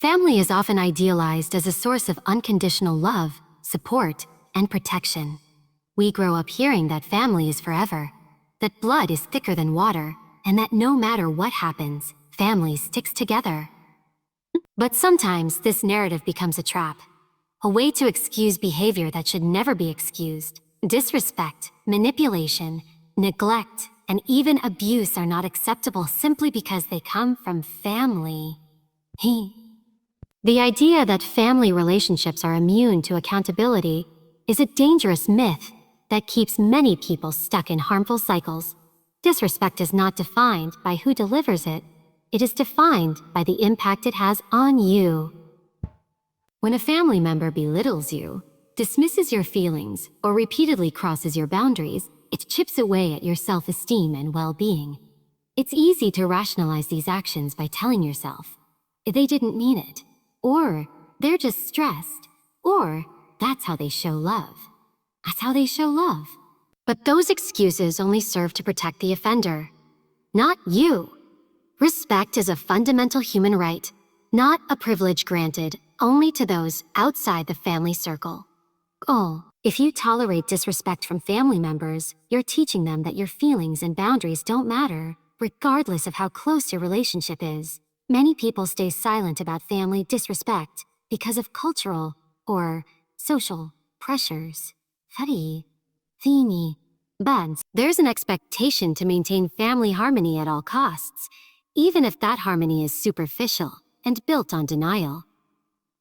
Family is often idealized as a source of unconditional love, support, and protection. We grow up hearing that family is forever, that blood is thicker than water, and that no matter what happens, family sticks together. But sometimes this narrative becomes a trap, a way to excuse behavior that should never be excused. Disrespect, manipulation, neglect, and even abuse are not acceptable simply because they come from family. The idea that family relationships are immune to accountability is a dangerous myth that keeps many people stuck in harmful cycles. Disrespect is not defined by who delivers it. It is defined by the impact it has on you. When a family member belittles you, dismisses your feelings, or repeatedly crosses your boundaries, it chips away at your self-esteem and well-being. It's easy to rationalize these actions by telling yourself, they didn't mean it, or they're just stressed, or that's how they show love. That's how they show love. But those excuses only serve to protect the offender, not you. Respect is a fundamental human right, not a privilege granted only to those outside the family circle. If you tolerate disrespect from family members, you're teaching them that your feelings and boundaries don't matter, regardless of how close your relationship is. Many people stay silent about family disrespect because of cultural or social pressures. But there's an expectation to maintain family harmony at all costs, even if that harmony is superficial and built on denial.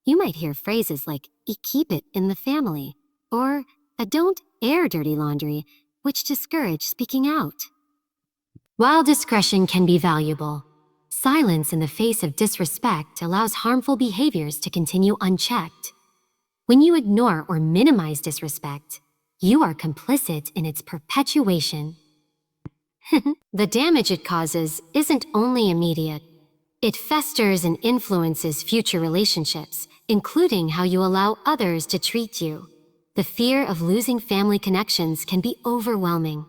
You might hear phrases like, keep it in the family, or don't air dirty laundry, which discourage speaking out. While discretion can be valuable, silence in the face of disrespect allows harmful behaviors to continue unchecked. When you ignore or minimize disrespect, you are complicit in its perpetuation. The damage it causes isn't only immediate. It festers and influences future relationships, including how you allow others to treat you. The fear of losing family connections can be overwhelming.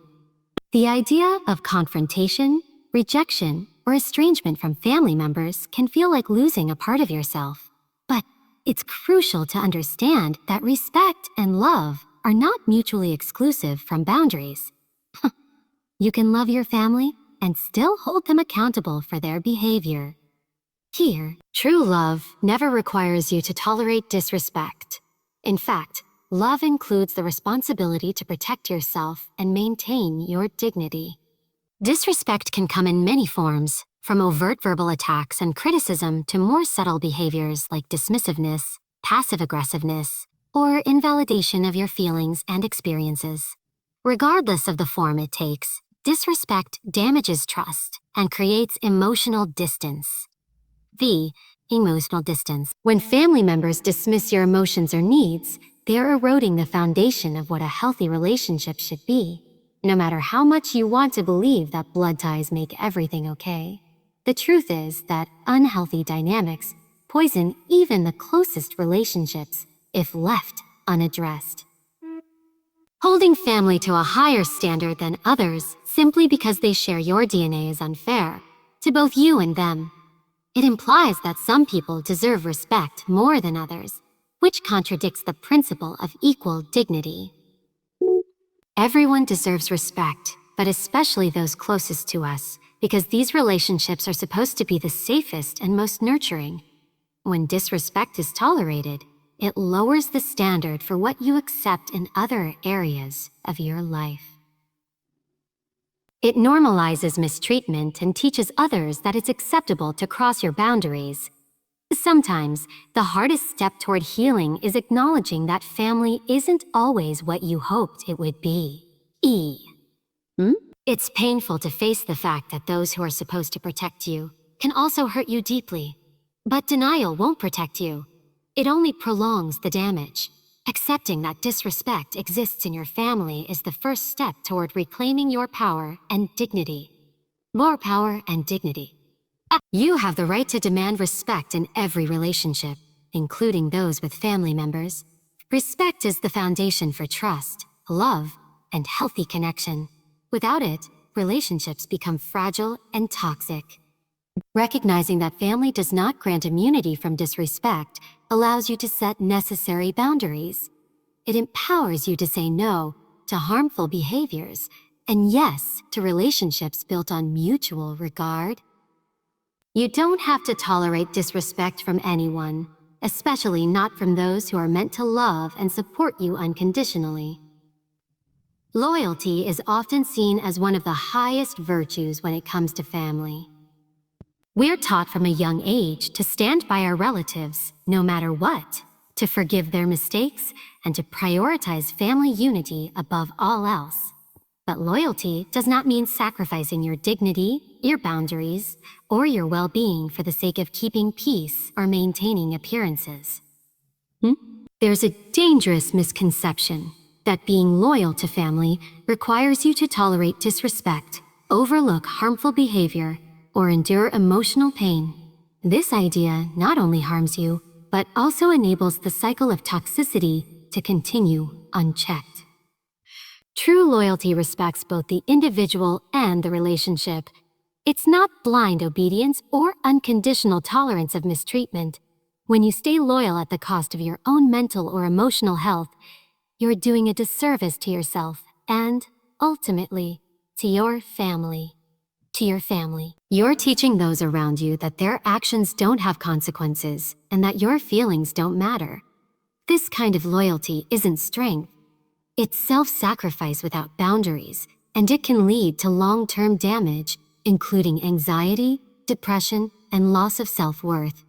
The idea of confrontation, rejection, or estrangement from family members can feel like losing a part of yourself. But it's crucial to understand that respect and love are not mutually exclusive from boundaries. You can love your family and still hold them accountable for their behavior. Here, true love never requires you to tolerate disrespect. In fact, love includes the responsibility to protect yourself and maintain your dignity. Disrespect can come in many forms, from overt verbal attacks and criticism to more subtle behaviors like dismissiveness, passive-aggressiveness, or invalidation of your feelings and experiences. Regardless of the form it takes, disrespect damages trust and creates emotional distance. Emotional distance. When family members dismiss your emotions or needs, they are eroding the foundation of what a healthy relationship should be. No matter how much you want to believe that blood ties make everything okay, the truth is that unhealthy dynamics poison even the closest relationships if left unaddressed. Holding family to a higher standard than others simply because they share your DNA is unfair to both you and them. It implies that some people deserve respect more than others, which contradicts the principle of equal dignity. Everyone deserves respect, but especially those closest to us, because these relationships are supposed to be the safest and most nurturing. When disrespect is tolerated, it lowers the standard for what you accept in other areas of your life. It normalizes mistreatment and teaches others that it's acceptable to cross your boundaries. Sometimes, the hardest step toward healing is acknowledging that family isn't always what you hoped it would be. It's painful to face the fact that those who are supposed to protect you can also hurt you deeply. But denial won't protect you. It only prolongs the damage. Accepting that disrespect exists in your family is the first step toward reclaiming your power and dignity. More power and dignity. You have the right to demand respect in every relationship, including those with family members. Respect is the foundation for trust, love, and healthy connection. Without it, relationships become fragile and toxic. Recognizing that family does not grant immunity from disrespect allows you to set necessary boundaries. It empowers you to say no to harmful behaviors and yes to relationships built on mutual regard. You don't have to tolerate disrespect from anyone, especially not from those who are meant to love and support you unconditionally. Loyalty is often seen as one of the highest virtues when it comes to family. We're taught from a young age to stand by our relatives, no matter what, to forgive their mistakes, and to prioritize family unity above all else. But loyalty does not mean sacrificing your dignity, your boundaries, or your well-being for the sake of keeping peace or maintaining appearances. There's a dangerous misconception that being loyal to family requires you to tolerate disrespect, overlook harmful behavior, or endure emotional pain. This idea not only harms you, but also enables the cycle of toxicity to continue unchecked. True loyalty respects both the individual and the relationship. It's not blind obedience or unconditional tolerance of mistreatment. When you stay loyal at the cost of your own mental or emotional health, you're doing a disservice to yourself and, ultimately, to your family. You're teaching those around you that their actions don't have consequences and that your feelings don't matter. This kind of loyalty isn't strength. It's self-sacrifice without boundaries, and it can lead to long-term damage, including anxiety, depression, and loss of self-worth.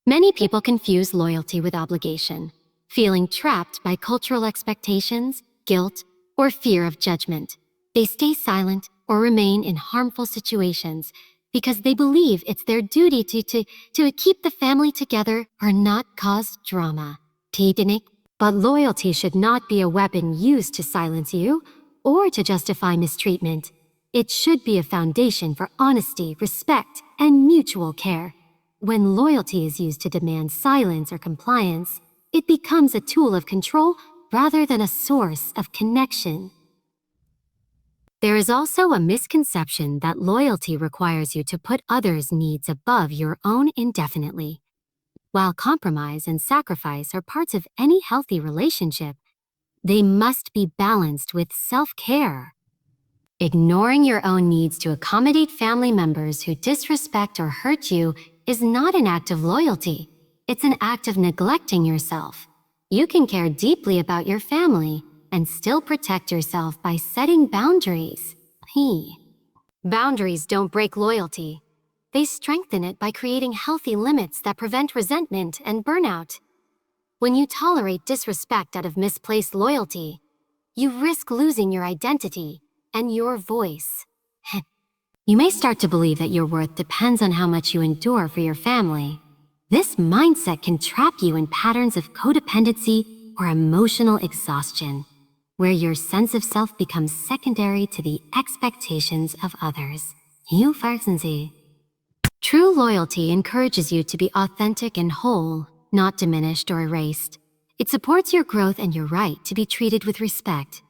Many people confuse loyalty with obligation, feeling trapped by cultural expectations, guilt, or fear of judgment. They stay silent or remain in harmful situations because they believe it's their duty to keep the family together or not cause drama. But loyalty should not be a weapon used to silence you or to justify mistreatment. It should be a foundation for honesty, respect, and mutual care. When loyalty is used to demand silence or compliance, it becomes a tool of control rather than a source of connection. There is also a misconception that loyalty requires you to put others' needs above your own indefinitely. While compromise and sacrifice are parts of any healthy relationship, they must be balanced with self-care. Ignoring your own needs to accommodate family members who disrespect or hurt you is not an act of loyalty. It's an act of neglecting yourself. You can care deeply about your family and still protect yourself by setting boundaries. Boundaries don't break loyalty. They strengthen it by creating healthy limits that prevent resentment and burnout. When you tolerate disrespect out of misplaced loyalty, you risk losing your identity and your voice. You may start to believe that your worth depends on how much you endure for your family. This mindset can trap you in patterns of codependency or emotional exhaustion, where your sense of self becomes secondary to the expectations of others. True loyalty encourages you to be authentic and whole, not diminished or erased. It supports your growth and your right to be treated with respect.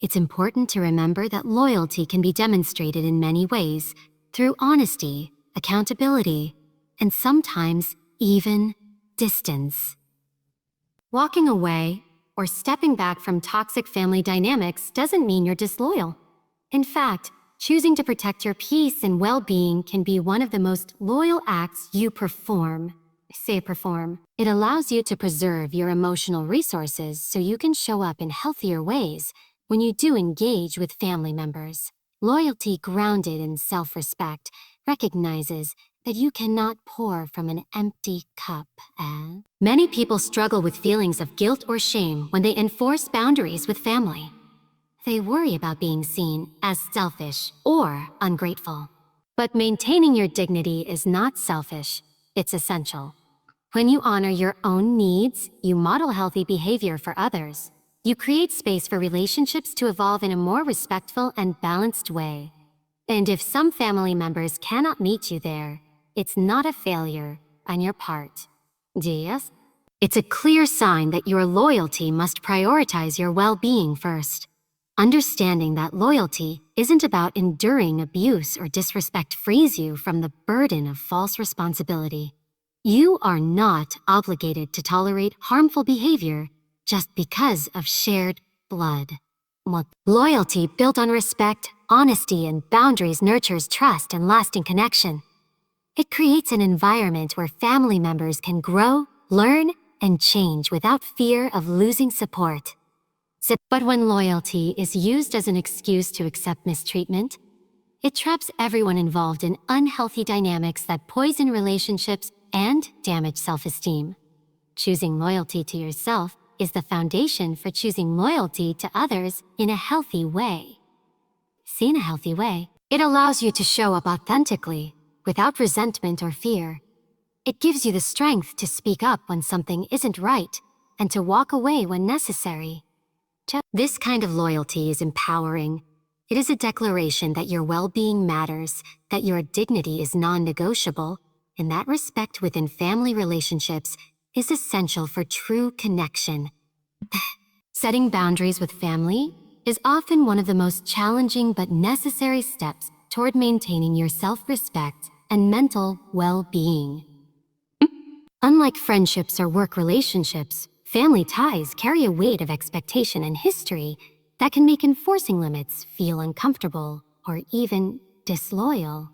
It's important to remember that loyalty can be demonstrated in many ways, through honesty, accountability, and sometimes even distance. Walking away or stepping back from toxic family dynamics doesn't mean you're disloyal. In fact, choosing to protect your peace and well-being can be one of the most loyal acts you perform. It allows you to preserve your emotional resources so you can show up in healthier ways when you do engage with family members. Loyalty grounded in self-respect recognizes that you cannot pour from an empty cup. Many people struggle with feelings of guilt or shame when they enforce boundaries with family. They worry about being seen as selfish or ungrateful. But maintaining your dignity is not selfish, it's essential. When you honor your own needs, you model healthy behavior for others. You create space for relationships to evolve in a more respectful and balanced way. And if some family members cannot meet you there, it's not a failure on your part. Yes? It's a clear sign that your loyalty must prioritize your well-being first. Understanding that loyalty isn't about enduring abuse or disrespect frees you from the burden of false responsibility. You are not obligated to tolerate harmful behavior just because of shared blood. Loyalty built on respect, honesty, and boundaries nurtures trust and lasting connection. It creates an environment where family members can grow, learn, and change without fear of losing support. But when loyalty is used as an excuse to accept mistreatment, it traps everyone involved in unhealthy dynamics that poison relationships and damage self-esteem. Choosing loyalty to yourself is the foundation for choosing loyalty to others in a healthy way. See, in a healthy way, it allows you to show up authentically, without resentment or fear. It gives you the strength to speak up when something isn't right and to walk away when necessary. This kind of loyalty is empowering. It is a declaration that your well-being matters, that your dignity is non-negotiable, and that respect within family relationships is essential for true connection. Setting boundaries with family is often one of the most challenging but necessary steps toward maintaining your self-respect and mental well-being. Unlike friendships or work relationships, family ties carry a weight of expectation and history that can make enforcing limits feel uncomfortable or even disloyal.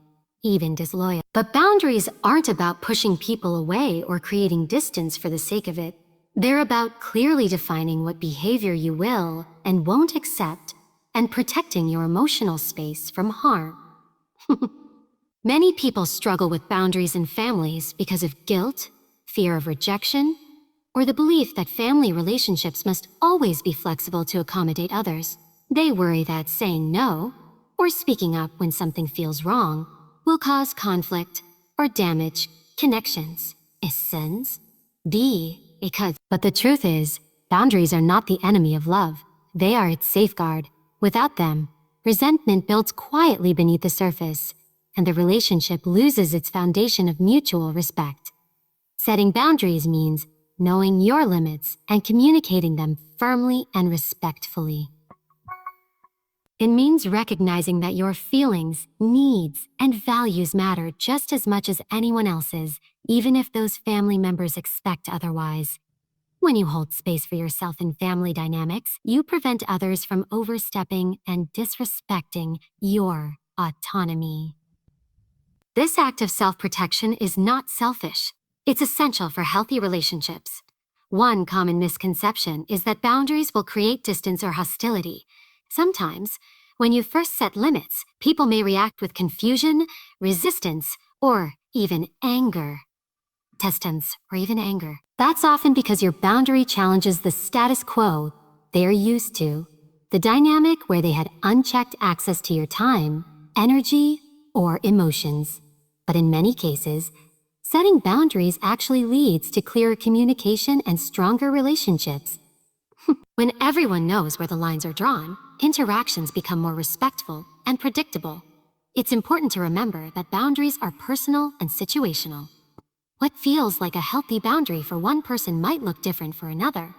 But boundaries aren't about pushing people away or creating distance for the sake of it. They're about clearly defining what behavior you will and won't accept and protecting your emotional space from harm. Many people struggle with boundaries in families because of guilt, fear of rejection, or the belief that family relationships must always be flexible to accommodate others. They worry that saying no, or speaking up when something feels wrong, will cause conflict or damage connections. But the truth is, boundaries are not the enemy of love. They are its safeguard. Without them, resentment builds quietly beneath the surface, and the relationship loses its foundation of mutual respect. Setting boundaries means knowing your limits and communicating them firmly and respectfully. It means recognizing that your feelings, needs, and values matter just as much as anyone else's, even if those family members expect otherwise. When you hold space for yourself in family dynamics, you prevent others from overstepping and disrespecting your autonomy. This act of self-protection is not selfish. It's essential for healthy relationships. One common misconception is that boundaries will create distance or hostility. Sometimes, when you first set limits, people may react with confusion, resistance, or even anger. That's often because your boundary challenges the status quo they're used to, the dynamic where they had unchecked access to your time, energy, or emotions. But in many cases, setting boundaries actually leads to clearer communication and stronger relationships. When everyone knows where the lines are drawn, interactions become more respectful and predictable. It's important to remember that boundaries are personal and situational. What feels like a healthy boundary for one person might look different for another.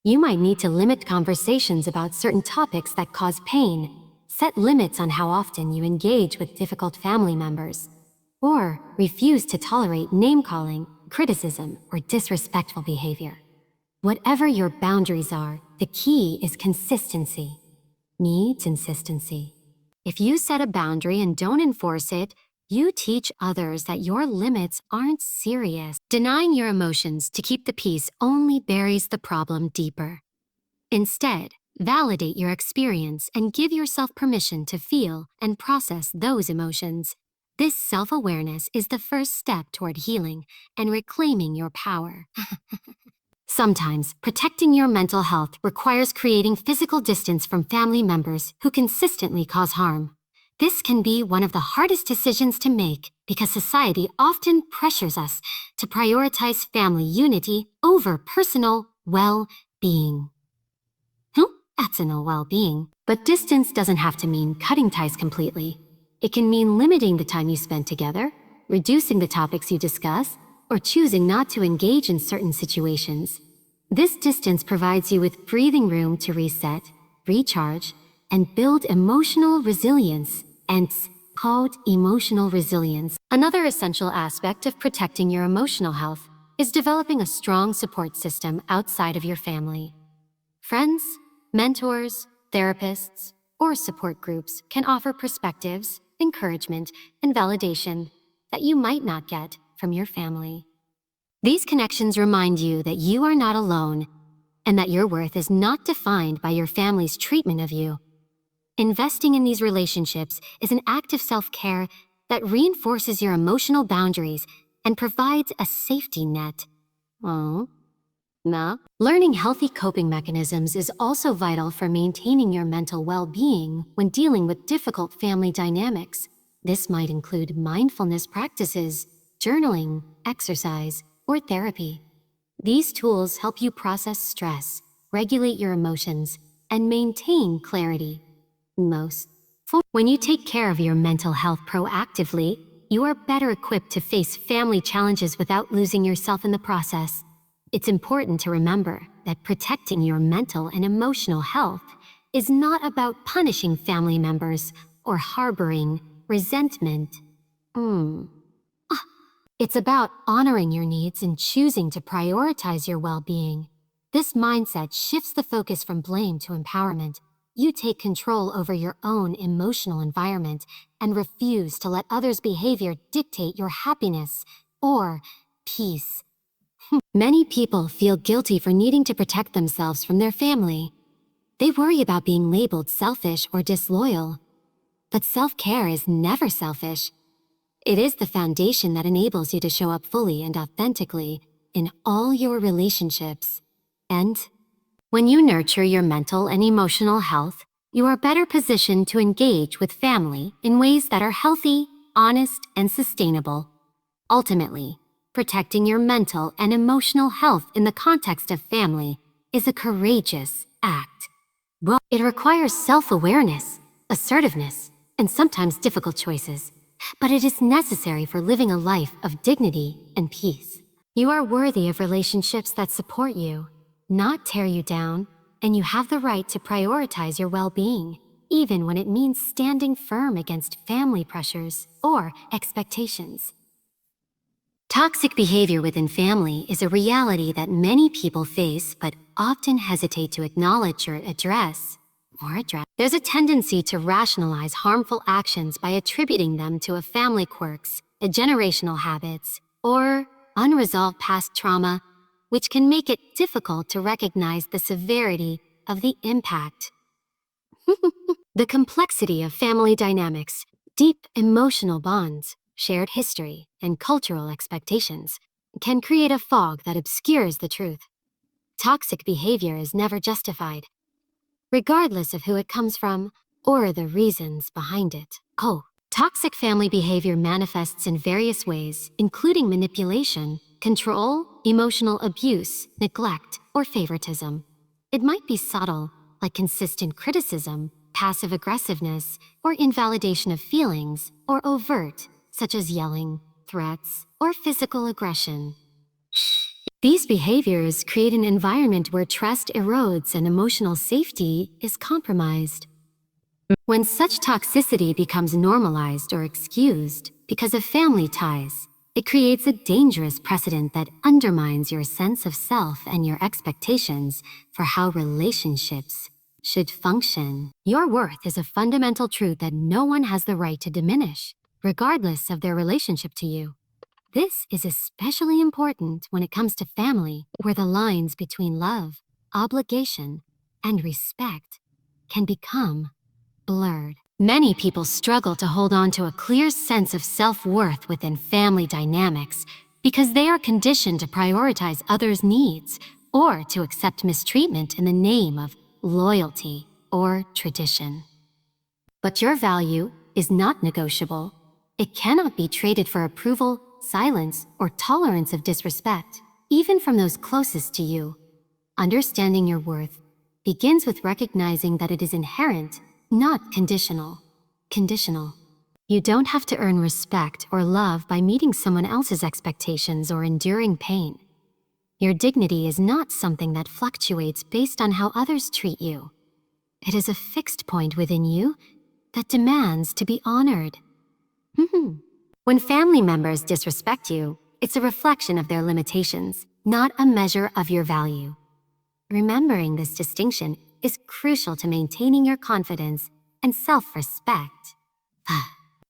You might need to limit conversations about certain topics that cause pain, set limits on how often you engage with difficult family members, or refuse to tolerate name-calling, criticism, or disrespectful behavior. Whatever your boundaries are, the key is consistency. Needs consistency. If you set a boundary and don't enforce it, you teach others that your limits aren't serious. Denying your emotions to keep the peace only buries the problem deeper. Instead, validate your experience and give yourself permission to feel and process those emotions. This self-awareness is the first step toward healing and reclaiming your power. Sometimes, protecting your mental health requires creating physical distance from family members who consistently cause harm. This can be one of the hardest decisions to make because society often pressures us to prioritize family unity over personal well-being. But distance doesn't have to mean cutting ties completely. It can mean limiting the time you spend together, reducing the topics you discuss, or choosing not to engage in certain situations. This distance provides you with breathing room to reset, recharge, and build emotional resilience, and it's called emotional resilience. Another essential aspect of protecting your emotional health is developing a strong support system outside of your family. Friends, mentors, therapists, or support groups can offer perspectives, encouragement, and validation that you might not get from your family. These connections remind you that you are not alone and that your worth is not defined by your family's treatment of you. Investing in these relationships is an act of self-care that reinforces your emotional boundaries and provides a safety net. Oh, no. Learning healthy coping mechanisms is also vital for maintaining your mental well-being when dealing with difficult family dynamics. This might include mindfulness practices, journaling, exercise, or therapy. These tools help you process stress, regulate your emotions, and maintain clarity. When you take care of your mental health proactively, you are better equipped to face family challenges without losing yourself in the process. It's important to remember that protecting your mental and emotional health is not about punishing family members or harboring resentment. It's about honoring your needs and choosing to prioritize your well-being. This mindset shifts the focus from blame to empowerment. You take control over your own emotional environment and refuse to let others' behavior dictate your happiness or peace. Many people feel guilty for needing to protect themselves from their family. They worry about being labeled selfish or disloyal. But self-care is never selfish. It is the foundation that enables you to show up fully and authentically in all your relationships. And when you nurture your mental and emotional health, you are better positioned to engage with family in ways that are healthy, honest, and sustainable. Ultimately, protecting your mental and emotional health in the context of family is a courageous act. Well, it requires self-awareness, assertiveness, and sometimes difficult choices, but it is necessary for living a life of dignity and peace. You are worthy of relationships that support you, not tear you down, and you have the right to prioritize your well-being, even when it means standing firm against family pressures or expectations. Toxic behavior within family is a reality that many people face but often hesitate to acknowledge or address. There's a tendency to rationalize harmful actions by attributing them to a family quirks, generational habits, or unresolved past trauma, which can make it difficult to recognize the severity of the impact. The complexity of family dynamics, deep emotional bonds, shared history, and cultural expectations can create a fog that obscures the truth. Toxic behavior is never justified, regardless of who it comes from or the reasons behind it. Toxic family behavior manifests in various ways, including manipulation, control, emotional abuse, neglect, or favoritism. It might be subtle, like consistent criticism, passive aggressiveness, or invalidation of feelings, or overt, such as yelling, threats, or physical aggression. These behaviors create an environment where trust erodes and emotional safety is compromised. When such toxicity becomes normalized or excused because of family ties, it creates a dangerous precedent that undermines your sense of self and your expectations for how relationships should function. Your worth is a fundamental truth that no one has the right to diminish, regardless of their relationship to you. This is especially important when it comes to family, where the lines between love, obligation, and respect can become blurred. Many people struggle to hold on to a clear sense of self-worth within family dynamics because they are conditioned to prioritize others' needs or to accept mistreatment in the name of loyalty or tradition. But your value is not negotiable. It cannot be traded for approval, silence, or tolerance of disrespect, even from those closest to you. Understanding your worth begins with recognizing that it is inherent, not conditional. You don't have to earn respect or love by meeting someone else's expectations or enduring pain. Your dignity is not something that fluctuates based on how others treat you. It is a fixed point within you that demands to be honored. When family members disrespect you, it's a reflection of their limitations, not a measure of your value. Remembering this distinction is crucial to maintaining your confidence and self-respect.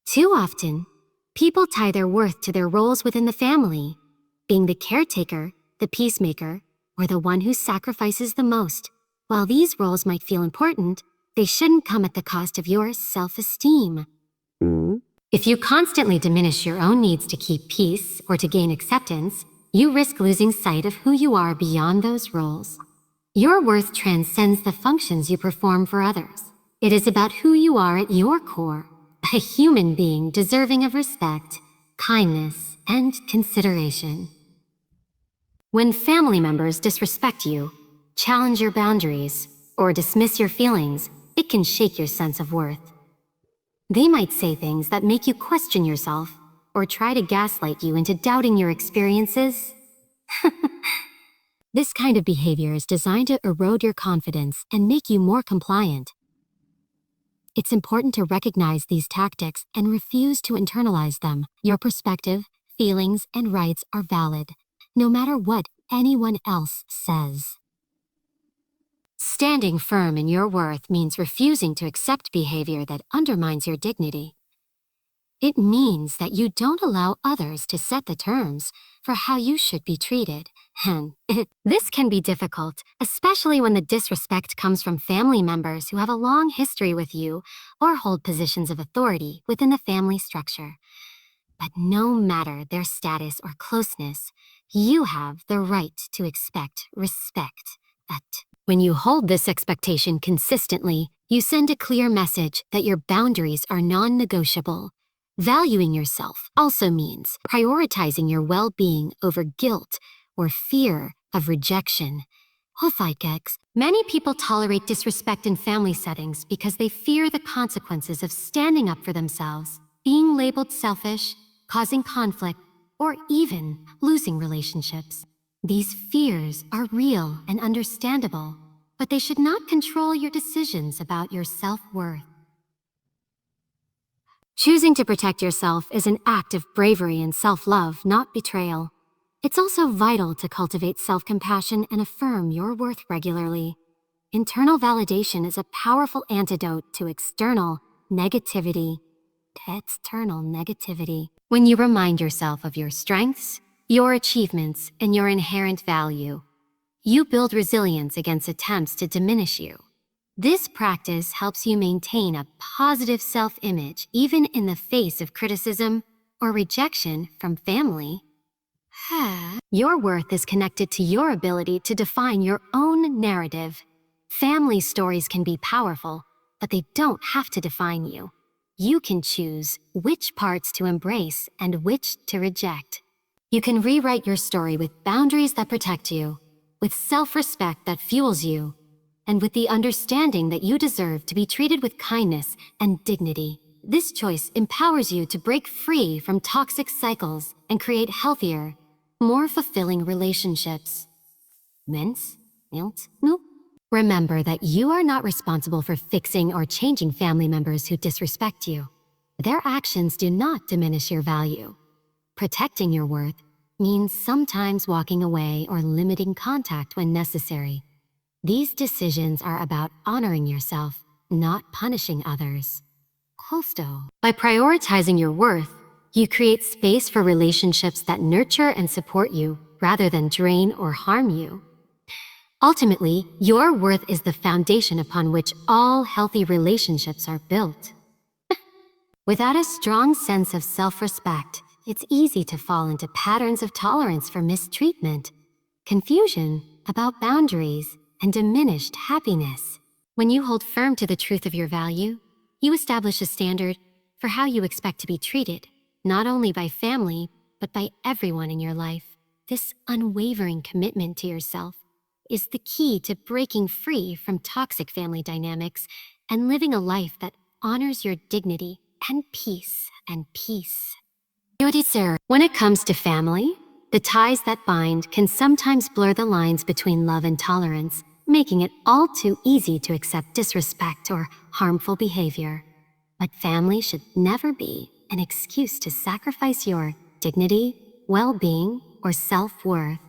Too often, people tie their worth to their roles within the family, being the caretaker, the peacemaker, or the one who sacrifices the most. While these roles might feel important, they shouldn't come at the cost of your self-esteem. If you constantly diminish your own needs to keep peace or to gain acceptance, you risk losing sight of who you are beyond those roles. Your worth transcends the functions you perform for others. It is about who you are at your core, a human being deserving of respect, kindness, and consideration. When family members disrespect you, challenge your boundaries, or dismiss your feelings, it can shake your sense of worth. They might say things that make you question yourself, or try to gaslight you into doubting your experiences. This kind of behavior is designed to erode your confidence and make you more compliant. It's important to recognize these tactics and refuse to internalize them. Your perspective, feelings, and rights are valid, no matter what anyone else says. Standing firm in your worth means refusing to accept behavior that undermines your dignity. It means that you don't allow others to set the terms for how you should be treated. And this can be difficult, especially when the disrespect comes from family members who have a long history with you or hold positions of authority within the family structure. But no matter their status or closeness, you have the right to expect respect. When you hold this expectation consistently, you send a clear message that your boundaries are non-negotiable. Valuing yourself also means prioritizing your well-being over guilt or fear of rejection. Many people tolerate disrespect in family settings because they fear the consequences of standing up for themselves, being labeled selfish, causing conflict, or even losing relationships. These fears are real and understandable, but they should not control your decisions about your self-worth. Choosing to protect yourself is an act of bravery and self-love, not betrayal. It's also vital to cultivate self-compassion and affirm your worth regularly. Internal validation is a powerful antidote to external negativity. When you remind yourself of your strengths, your achievements, and your inherent value, you build resilience against attempts to diminish you. This practice helps you maintain a positive self-image even in the face of criticism or rejection from family. Your worth is connected to your ability to define your own narrative. Family stories can be powerful, but they don't have to define you. You can choose which parts to embrace and which to reject. You can rewrite your story with boundaries that protect you, with self-respect that fuels you, and with the understanding that you deserve to be treated with kindness and dignity. This choice empowers you to break free from toxic cycles and create healthier, more fulfilling relationships. Remember that you are not responsible for fixing or changing family members who disrespect you. Their actions do not diminish your value. Protecting your worth means sometimes walking away or limiting contact when necessary. These decisions are about honoring yourself, not punishing others. By prioritizing your worth, you create space for relationships that nurture and support you rather than drain or harm you. Ultimately, your worth is the foundation upon which all healthy relationships are built. Without a strong sense of self-respect, it's easy to fall into patterns of tolerance for mistreatment, confusion about boundaries, and diminished happiness. When you hold firm to the truth of your value, you establish a standard for how you expect to be treated, not only by family, but by everyone in your life. This unwavering commitment to yourself is the key to breaking free from toxic family dynamics and living a life that honors your dignity and peace. When it comes to family, The ties that bind can sometimes blur the lines between love and tolerance, making it all too easy to accept disrespect or harmful behavior. But family should never be an excuse to sacrifice your dignity, well-being, or self-worth.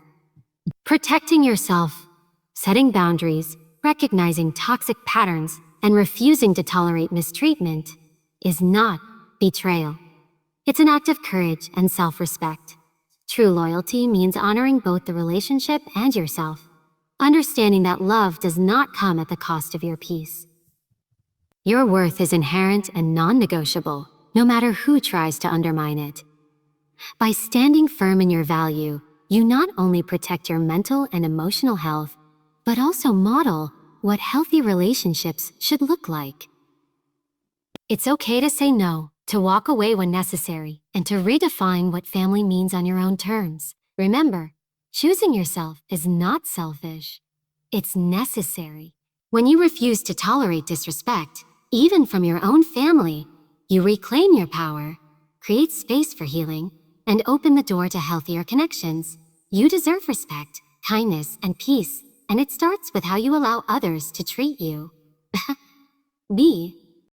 Protecting yourself, setting boundaries, recognizing toxic patterns, and refusing to tolerate mistreatment is not betrayal. It's an act of courage and self-respect. True loyalty means honoring both the relationship and yourself, understanding that love does not come at the cost of your peace. Your worth is inherent and non-negotiable, no matter who tries to undermine it. By standing firm in your value, you not only protect your mental and emotional health, but also model what healthy relationships should look like. It's okay to say no, to walk away when necessary, and to redefine what family means on your own terms. Remember, choosing yourself is not selfish. It's necessary. When you refuse to tolerate disrespect, even from your own family, you reclaim your power, create space for healing, and open the door to healthier connections. You deserve respect, kindness, and peace, and it starts with how you allow others to treat you. Be